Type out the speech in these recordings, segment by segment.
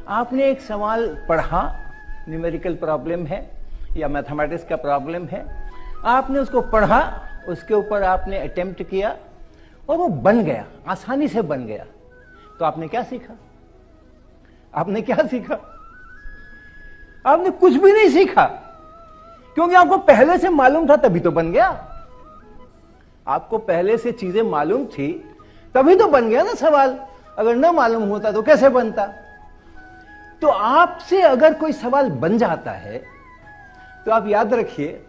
आपने एक सवाल पढ़ा, न्यूमेरिकल प्रॉब्लम है या मैथमेटिक्स का प्रॉब्लम है, आपने उसको पढ़ा, उसके ऊपर आपने अटेम्प्ट किया और वो बन गया, आसानी से बन गया। तो आपने क्या सीखा? आपने क्या सीखा? आपने कुछ भी नहीं सीखा, क्योंकि आपको पहले से मालूम था, तभी तो बन गया। आपको पहले से चीजें मालूम थी तभी तो बन गया ना सवाल। अगर ना मालूम होता तो कैसे बनता? तो आपसे अगर कोई सवाल बन जाता है तो आप याद रखिए,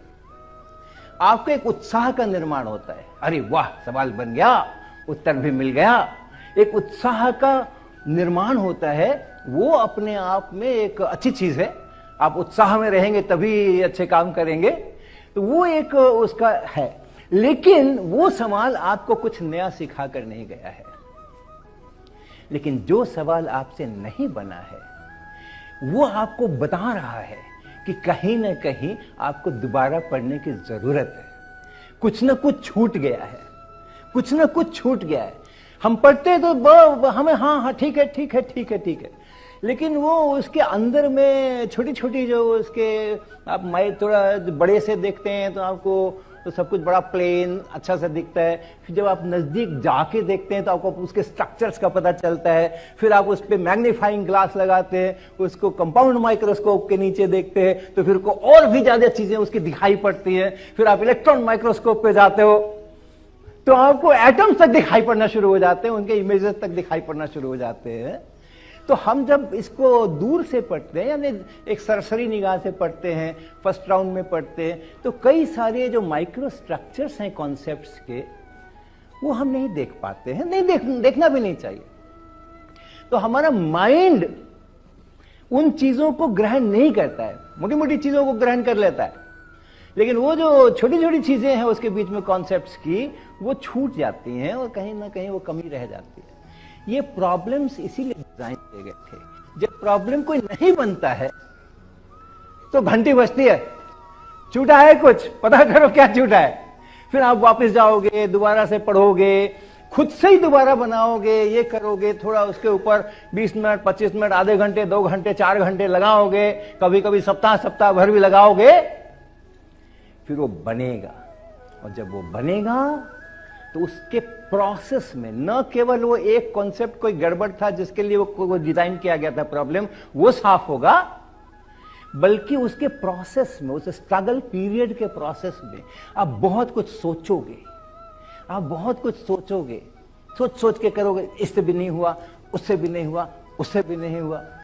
आपको एक उत्साह का निर्माण होता है। अरे वाह, सवाल बन गया, उत्तर भी मिल गया। एक उत्साह का निर्माण होता है, वो अपने आप में एक अच्छी चीज है। आप उत्साह में रहेंगे तभी अच्छे काम करेंगे, तो वो एक उसका है। लेकिन वो सवाल आपको कुछ नया सिखा कर नहीं गया है। लेकिन जो सवाल आपसे नहीं बना है, वो आपको बता रहा है कि कहीं ना कहीं आपको दोबारा पढ़ने की जरूरत है। कुछ ना कुछ छूट गया है, कुछ ना कुछ छूट गया है। हम पढ़ते तो हमें हाँ ठीक है ठीक है ठीक है ठीक है, लेकिन वो उसके अंदर में छोटी छोटी जो उसके आप थोड़ा बड़े से देखते हैं तो आपको तो सब कुछ बड़ा प्लेन अच्छा सा दिखता है। फिर जब आप नजदीक जाके देखते हैं तो आपको उसके स्ट्रक्चर्स का पता चलता है। फिर आप उस पर मैग्नीफाइंग ग्लास लगाते हैं, उसको कंपाउंड माइक्रोस्कोप के नीचे देखते हैं तो फिर को और भी ज्यादा चीजें उसकी दिखाई पड़ती हैं। फिर आप इलेक्ट्रॉन माइक्रोस्कोप पे जाते हो तो आपको एटम्स तक दिखाई पड़ना शुरू हो जाते हैं, उनके इमेजेस तक दिखाई पड़ना शुरू हो जाते हैं। तो हम जब इसको दूर से पढ़ते हैं, यानी एक सरसरी निगाह से पढ़ते हैं, फर्स्ट राउंड में पढ़ते हैं, तो कई सारे जो माइक्रो स्ट्रक्चर्स हैं कॉन्सेप्ट्स के, वो हम नहीं देख पाते हैं। नहीं देखना भी नहीं चाहिए। तो हमारा माइंड उन चीजों को ग्रहण नहीं करता है, मोटी मोटी चीजों को ग्रहण कर लेता है, लेकिन वो जो छोटी छोटी चीजें हैं उसके बीच में कॉन्सेप्ट्स की, वो छूट जाती हैं और कहीं ना कहीं वो कमी रह जाती है। ये प्रॉब्लम्स इसीलिए डिजाइन किए गए थे। जब प्रॉब्लम कोई नहीं बनता है तो घंटी बजती है, छूटा है कुछ, पता करो क्या छूटा है। फिर आप वापस जाओगे, दोबारा से पढ़ोगे, खुद से ही दोबारा बनाओगे, ये करोगे, थोड़ा उसके ऊपर 20 मिनट 25 मिनट, आधे घंटे 2 घंटे 4 घंटे लगाओगे, कभी कभी सप्ताह भर भी लगाओगे, फिर वो बनेगा। और जब वो बनेगा तो उसके प्रोसेस में न केवल वो एक कॉन्सेप्ट कोई गड़बड़ था जिसके लिए वो डिजाइन किया गया था प्रॉब्लम, वो साफ होगा, बल्कि उसके प्रोसेस में, उस स्ट्रगल पीरियड के प्रोसेस में आप बहुत कुछ सोचोगे। आप बहुत कुछ सोचोगे, सोच सोच के करोगे, इससे भी नहीं हुआ, उससे भी नहीं हुआ, उससे भी नहीं हुआ।